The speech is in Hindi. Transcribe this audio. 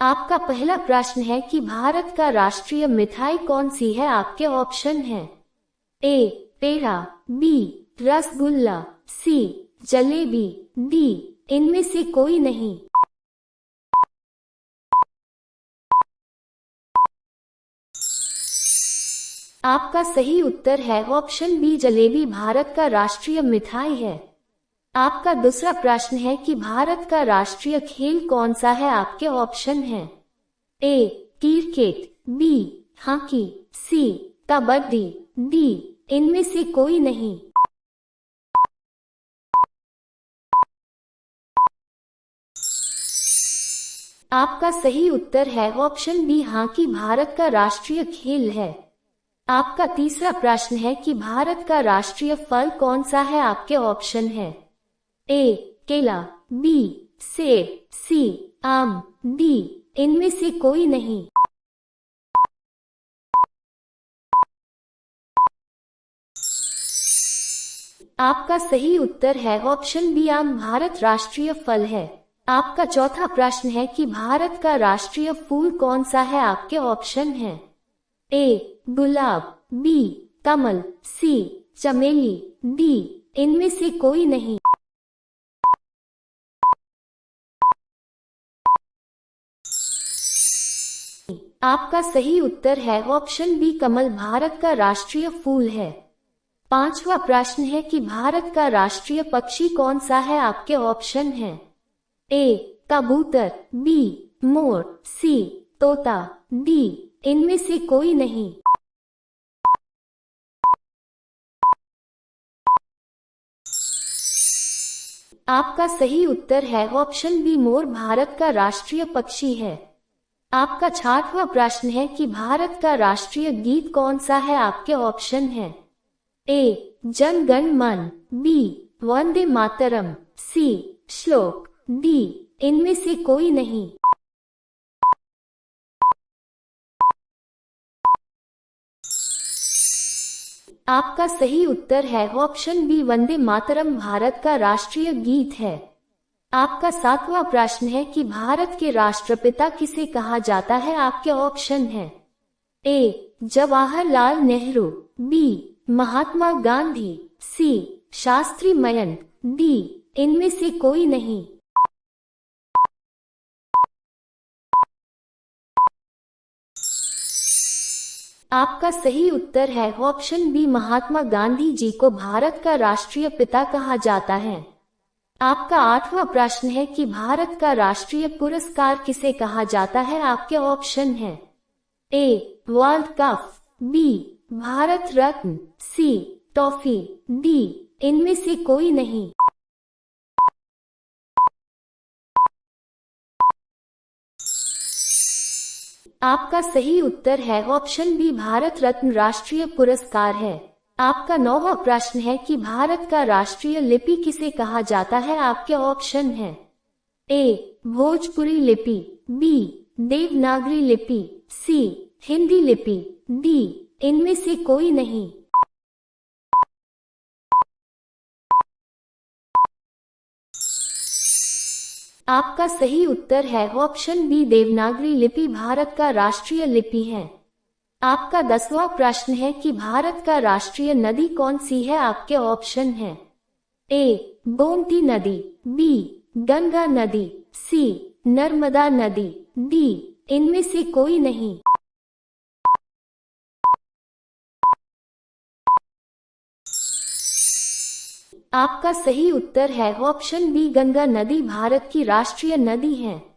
आपका पहला प्रश्न है कि भारत का राष्ट्रीय मिठाई कौन सी है। आपके ऑप्शन हैं ए पेड़ा, बी रसगुल्ला, सी जलेबी, डी इनमें से कोई नहीं। आपका सही उत्तर है ऑप्शन बी जलेबी भारत का राष्ट्रीय मिठाई है। आपका दूसरा प्रश्न है कि भारत का राष्ट्रीय खेल कौन सा है। आपके ऑप्शन हैं ए क्रिकेट, बी हॉकी, सी कबड्डी, डी इनमें से कोई नहीं। आपका सही उत्तर है ऑप्शन बी हॉकी भारत का राष्ट्रीय खेल है। आपका तीसरा प्रश्न है कि भारत का राष्ट्रीय फल कौन सा है। आपके ऑप्शन है ए केला, बी सेब, सी आम, डी इनमें से कोई नहीं। आपका सही उत्तर है ऑप्शन बी आम भारत राष्ट्रीय फल है। आपका चौथा प्रश्न है कि भारत का राष्ट्रीय फूल कौन सा है। आपके ऑप्शन हैं ए गुलाब, बी कमल, सी चमेली, डी इनमें से कोई नहीं। आपका सही उत्तर है ऑप्शन बी कमल भारत का राष्ट्रीय फूल है। पांचवा प्रश्न है कि भारत का राष्ट्रीय पक्षी कौन सा है। आपके ऑप्शन हैं ए कबूतर, बी मोर, सी तोता, डी इनमें से कोई नहीं। आपका सही उत्तर है ऑप्शन बी मोर भारत का राष्ट्रीय पक्षी है। आपका छठवां प्रश्न है कि भारत का राष्ट्रीय गीत कौन सा है। आपके ऑप्शन हैं ए जन गण मन, बी वंदे मातरम, सी श्लोक, डी इनमें से कोई नहीं। आपका सही उत्तर है ऑप्शन बी वंदे मातरम भारत का राष्ट्रीय गीत है। आपका सातवां प्रश्न है कि भारत के राष्ट्रपिता किसे कहा जाता है। आपके ऑप्शन हैं ए जवाहरलाल नेहरू, बी महात्मा गांधी, सी शास्त्री मयंक, डी इनमें से कोई नहीं। आपका सही उत्तर है ऑप्शन बी महात्मा गांधी जी को भारत का राष्ट्रीय पिता कहा जाता है। आपका आठवां प्रश्न है कि भारत का राष्ट्रीय पुरस्कार किसे कहा जाता है। आपके ऑप्शन हैं a world cup, B Bharat Ratna, C trophy, D इनमें से कोई नहीं। आपका सही उत्तर है ऑप्शन बी भारत रत्न राष्ट्रीय पुरस्कार है। आपका नौवां प्रश्न है कि भारत का राष्ट्रीय लिपि किसे कहा जाता है। आपके ऑप्शन हैं ए भोजपुरी लिपि, बी देवनागरी लिपि, सी हिंदी लिपि, डी इनमें से कोई नहीं। आपका सही उत्तर है ऑप्शन बी देवनागरी लिपि भारत का राष्ट्रीय लिपि है। आपका 10वां प्रश्न है कि भारत का राष्ट्रीय नदी कौन सी है। आपके ऑप्शन हैं ए गोमती नदी, बी गंगा नदी, सी नर्मदा नदी, डी इनमें से कोई नहीं। आपका सही उत्तर है ऑप्शन बी गंगा नदी भारत की राष्ट्रीय नदी है।